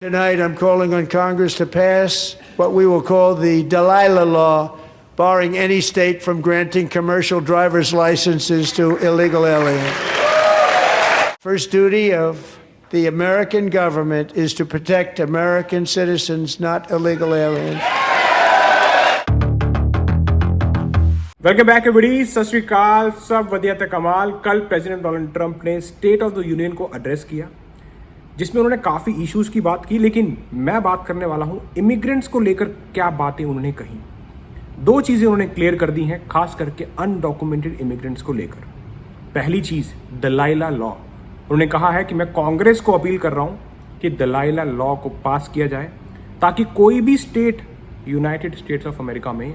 Tonight, I'm calling on Congress to pass what we will call the Delilah Law, barring any state from granting commercial driver's licenses to illegal aliens. First duty of the American government is to protect American citizens, not illegal aliens. Welcome back everybody, सत श्री अकाल, सब वधिया ते कमाल। कल president Donald Trump ने state of the union को address किया, जिसमें उन्होंने काफ़ी इश्यूज की बात की, लेकिन मैं बात करने वाला हूं इमिग्रेंट्स को लेकर क्या बातें उन्होंने कही। दो चीज़ें उन्होंने क्लियर कर दी हैं, खास करके अनडॉक्यूमेंटेड इमिग्रेंट्स को लेकर। पहली चीज़, दलाइला लॉ। उन्होंने कहा है कि मैं कांग्रेस को अपील कर रहा हूं कि दलाइला लॉ को पास किया जाए, ताकि कोई भी state United states of America में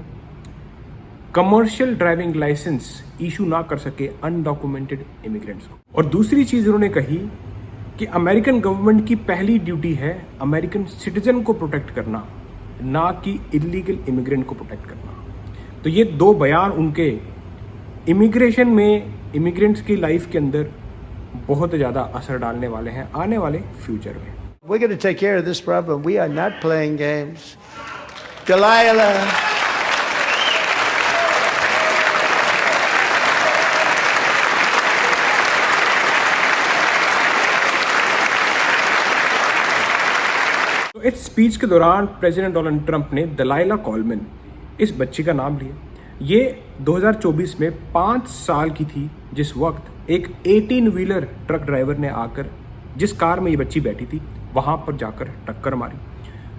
कमर्शियल ड्राइविंग लाइसेंस इशू ना कर सके अनडॉक्यूमेंटेड इमिग्रेंट्स को। और दूसरी चीज़ उन्होंने कही कि अमेरिकन गवर्नमेंट की पहली ड्यूटी है अमेरिकन सिटीजन को प्रोटेक्ट करना, ना कि इलीगल इमिग्रेंट को प्रोटेक्ट करना। तो ये दो बयान उनके इमिग्रेशन में इमिग्रेंट्स की लाइफ के अंदर बहुत ज़्यादा असर डालने वाले हैं आने वाले फ्यूचर में। We're going to take care of this problem. We are not playing games. Delilah. तो इस स्पीच के दौरान प्रेसिडेंट डोनाल्ड ट्रंप ने दलाइला कोलमन, इस बच्ची का नाम लिया। ये 2024 में 5 साल की थी, जिस वक्त एक 18 व्हीलर ट्रक ड्राइवर ने आकर जिस कार में ये बच्ची बैठी थी वहाँ पर जाकर टक्कर मारी।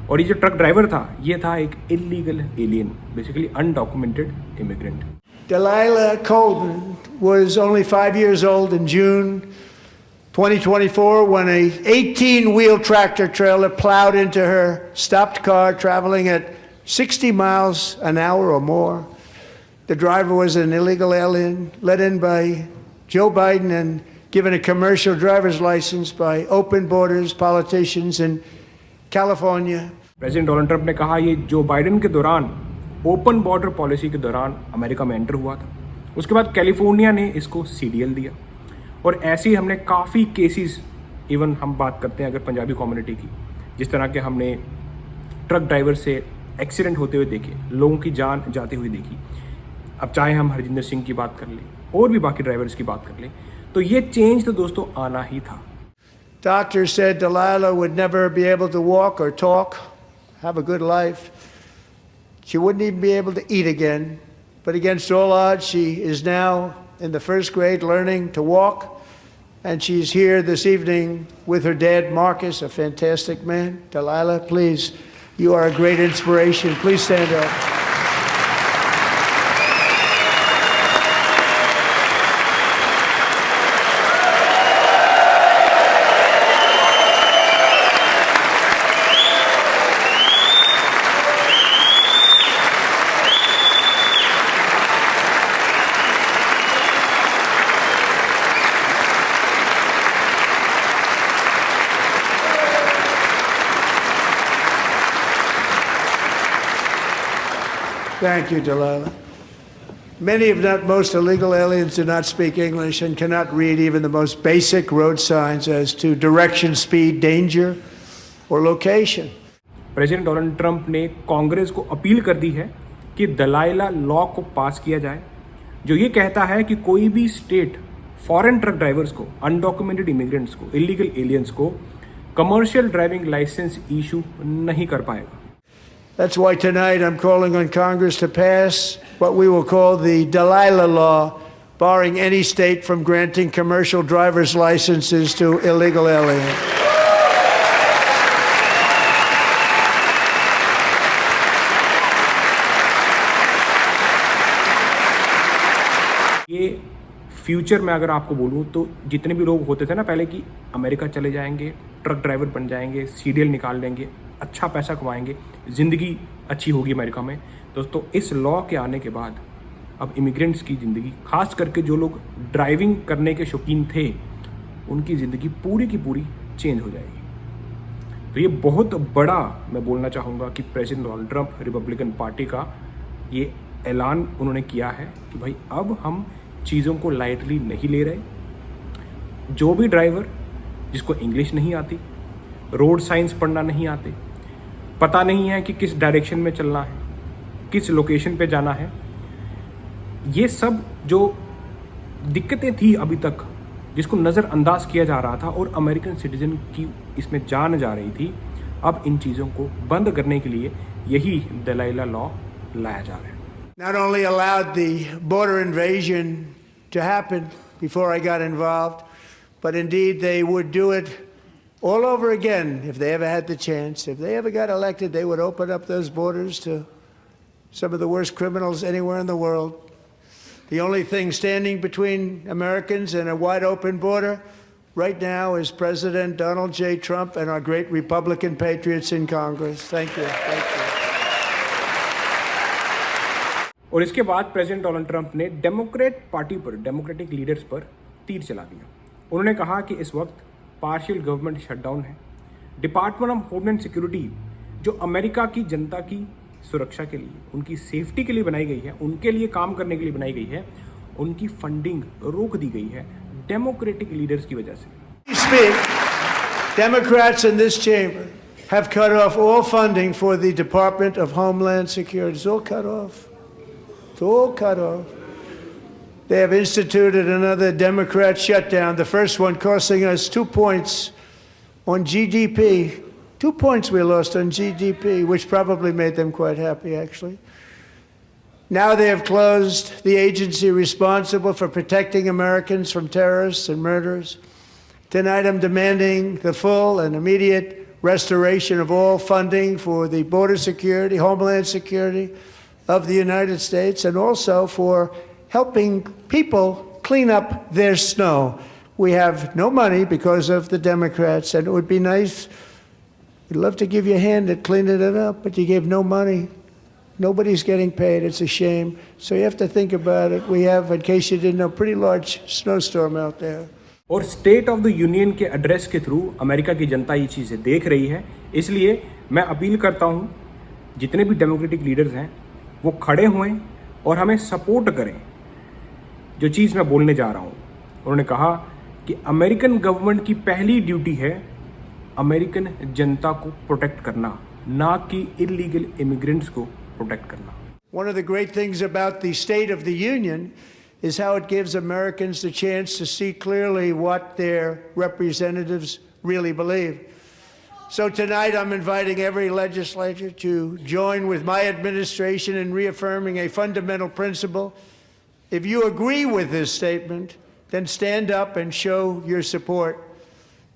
और ये जो ट्रक ड्राइवर था, ये था एक illegal alien, basically undocumented immigrant. Delilah Coleman was only 5 years old in June 2024 when a 18-wheel tractor trailer plowed into her stopped car traveling at 60 miles an hour or more. The driver was an illegal alien let in by Joe Biden and given a commercial driver's license by Open Borders politicians in California. President Donald Trump ने कहा ये Joe Biden के दौरान open border policy के दौरान America में enter हुआ था। उसके बाद कैलिफोर्निया ने इसको सीडीएल दिया। और ऐसे ही हमने काफ़ी केसेस, इवन हम बात करते हैं अगर पंजाबी कम्युनिटी की, जिस तरह के हमने ट्रक ड्राइवर से एक्सीडेंट होते हुए देखे, लोगों की जान जाते हुए देखी। अब चाहे हम हरजिंदर सिंह की बात कर लें और भी बाकी ड्राइवर्स की बात कर लें, तो ये चेंज तो दोस्तों आना ही था। Doctors said Delilah would never be able to walk or talk, have a good life. She wouldn't even be able to eat again. But against all odds, she is now in the first grade learning to walk. And she's here this evening with her dad, Marcus, a fantastic man. Delilah, please, you are a great inspiration. Please stand up. Thank you, Delilah. Many, if not most, illegal aliens do not speak English and cannot read even the most basic road signs as to direction, speed, danger, or location. President Donald Trump ने कांग्रेस को appeal कर दी है कि दलाइला law को पास किया जाए, जो ये कहता है कि कोई भी स्टेट फॉरेन ट्रक ड्राइवर्स को, अनडॉक्यूमेंटेड इमिग्रेंट्स को, इलीगल एलियंस को कमर्शियल ड्राइविंग लाइसेंस इशू नहीं कर पाएगा। That's why tonight I'm calling on Congress to pass what we will call the Delilah Law, barring any state from granting commercial driver's licenses to illegal aliens. ये future में अगर आपको बोलूँ तो जितने भी लोग होते थे ना पहले कि अमेरिका चले जाएंगे, ट्रक ड्राइवर बन जाएंगे, सीडीएल निकाल लेंगे, अच्छा पैसा कमाएंगे, ज़िंदगी अच्छी होगी अमेरिका में। दोस्तों, इस लॉ के आने के बाद अब इमिग्रेंट्स की ज़िंदगी, खास करके जो लोग ड्राइविंग करने के शौकीन थे, उनकी ज़िंदगी पूरी की पूरी चेंज हो जाएगी। तो ये बहुत बड़ा, मैं बोलना चाहूँगा कि president Donald Trump, Republican party का ये ऐलान उन्होंने किया है कि भाई अब हम चीज़ों को लाइटली नहीं ले रहे। जो भी ड्राइवर जिसको इंग्लिश नहीं आती रोड साइंस पढ़ना नहीं आते, पता नहीं है कि किस डायरेक्शन में चलना है, किस लोकेशन पे जाना है। ये सब जो दिक्कतें थी अभी तक, जिसको नज़रअंदाज किया जा रहा था और अमेरिकन सिटीजन की इसमें जान जा रही थी, अब इन चीज़ों को बंद करने के लिए यही दलाइला लॉ लाया जा रहा है। Not only allowed the border invasion to happen before I got involved, but indeed they would do it all over again if they ever had the chance. If they ever got elected, they would open up those borders to some of the worst criminals anywhere in the world. The only thing standing between Americans and a wide open border right now is President Donald J. Trump and our great Republican patriots in Congress. Thank you. Thank you. और इसके बाद president Donald Trump ने Democrat party पर, democratic leaders पर तीर चला दिया। उन्होंने कहा कि इस वक्त पार्शियल गवर्नमेंट शटडाउन है। डिपार्टमेंट ऑफ होमलैंड सिक्योरिटी, जो अमेरिका की जनता की सुरक्षा के लिए, उनकी सेफ्टी के लिए बनाई गई है, उनके लिए काम करने के लिए बनाई गई है, उनकी फंडिंग रोक दी गई है डेमोक्रेटिक लीडर्स की वजह से। Speak. Democrats in this chamber have cut off all funding for the Department of Homeland Security. It's all cut off. It's all cut off. They have instituted another Democrat shutdown, the first one costing us 2 points on GDP. 2 points we lost on GDP, which probably made them quite happy, actually. Now they have closed the agency responsible for protecting Americans from terrorists and murderers. Tonight I'm demanding the full and immediate restoration of all funding for the border security, homeland security of the United States, and also for helping people clean up their snow. We have no money because of the Democrats, and it would be nice, we'd love to give you a hand at cleaning it up, but you gave no money. Nobody's getting paid. It's a shame. So you have to think about it. We have, in case you didn't know, pretty large snowstorm out there. और state of the union के address के through America की जनता ये चीज़ें देख रही है। इसलिए मैं अपील करता हूँ, जितने भी डेमोक्रेटिक लीडर्स हैं वो खड़े हुए और हमें सपोर्ट करें। जो चीज़ मैं बोलने जा रहा हूँ, उन्होंने कहा कि अमेरिकन गवर्नमेंट की पहली ड्यूटी है अमेरिकन जनता को प्रोटेक्ट करना, ना कि इलीगल इमिग्रेंट्स को प्रोटेक्ट करना। One of the great things about the State of the Union is how it gives Americans the chance to see clearly what their representatives really believe. So tonight I'm inviting every legislator to join with my administration in reaffirming a fundamental principle. If you agree with this statement, then stand up and show your support.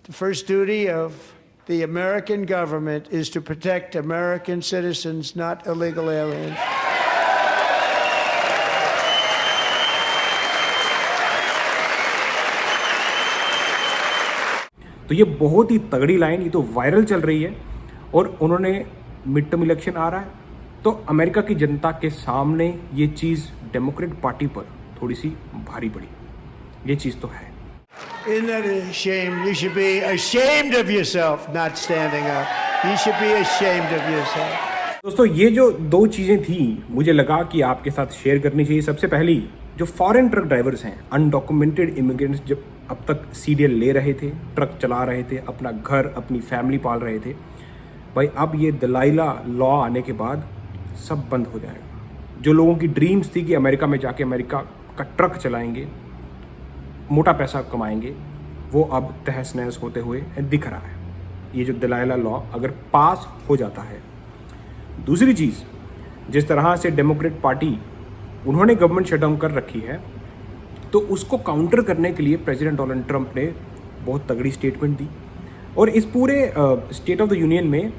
The first duty of the American government is to protect American citizens, not illegal aliens. तो ये बहुत ही तगड़ी line, ये तो viral चल रही है। और उन्होंने मिड टर्म इलेक्शन आ रहा है, तो अमेरिका की जनता के सामने ये चीज़ डेमोक्रेट पार्टी पर थोड़ी सी भारी पड़ी। ये चीज़ तो है। Isn't that a shame? You should be ashamed of yourself not standing up. You should be ashamed of yourself. दोस्तों, ये जो दो चीज़ें थी, मुझे लगा कि आपके साथ शेयर करनी चाहिए। सबसे पहली, जो फॉरेन ट्रक ड्राइवर्स हैं, अनडॉक्यूमेंटेड इमिग्रेंट्स, जब अब तक सीडीएल ले रहे थे, ट्रक चला रहे थे, अपना घर, अपनी फैमिली पाल रहे थे, भाई अब ये दलाइला लॉ आने के बाद सब बंद हो जाएगा। जो लोगों की ड्रीम्स थी कि अमेरिका में जाके अमेरिका का ट्रक चलाएंगे, मोटा पैसा कमाएंगे, वो अब तहस नहस होते हुए दिख रहा है। ये जो दलाइला लॉ अगर पास हो जाता है। दूसरी चीज़, जिस तरह से डेमोक्रेट पार्टी उन्होंने गवर्नमेंट शटडाउन कर रखी है, तो उसको काउंटर करने के लिए प्रेसिडेंट डोनाल्ड ट्रंप ने बहुत तगड़ी स्टेटमेंट दी। और इस पूरे स्टेट ऑफ द यूनियन में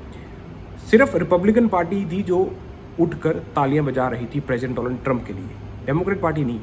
सिर्फ रिपब्लिकन पार्टी थी जो उठकर तालियां बजा रही थी प्रेसिडेंट डोनाल्ड ट्रंप के लिए, डेमोक्रेट पार्टी नहीं।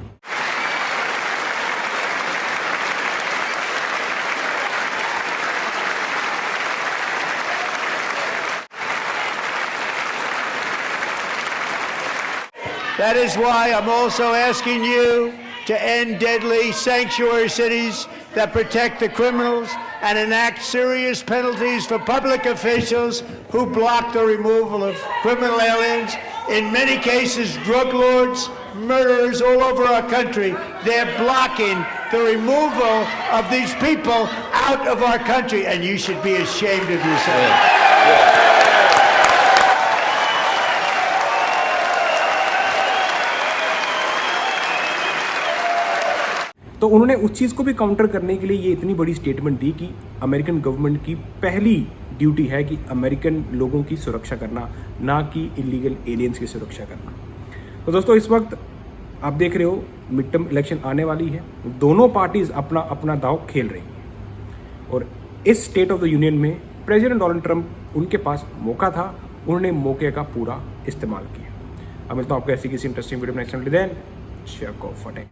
That is why I'm also asking you to end deadly sanctuary cities that protect the criminals and enact serious penalties for public officials who block the removal of criminal aliens. In many cases, drug lords, murderers all over our country, they're blocking the removal of these people out of our country, and you should be ashamed of yourself. तो उन्होंने उस चीज़ को भी counter करने के लिए ये इतनी बड़ी स्टेटमेंट दी कि अमेरिकन गवर्नमेंट की पहली ड्यूटी है कि अमेरिकन लोगों की सुरक्षा करना, ना कि इलीगल एलियंस की सुरक्षा करना। तो दोस्तों, इस वक्त आप देख रहे हो मिड टर्म इलेक्शन आने वाली है, दोनों पार्टीज अपना अपना दांव खेल रही हैं और इस स्टेट ऑफ द यूनियन में प्रेसिडेंट डोनाल्ड ट्रंप, उनके पास मौका था, उन्होंने मौके का पूरा इस्तेमाल किया। अब मिलता हूँ आपको ऐसी किसी इंटरेस्टिंग वीडियो में नेक्स्ट टाइम। देन शेयर को फटें।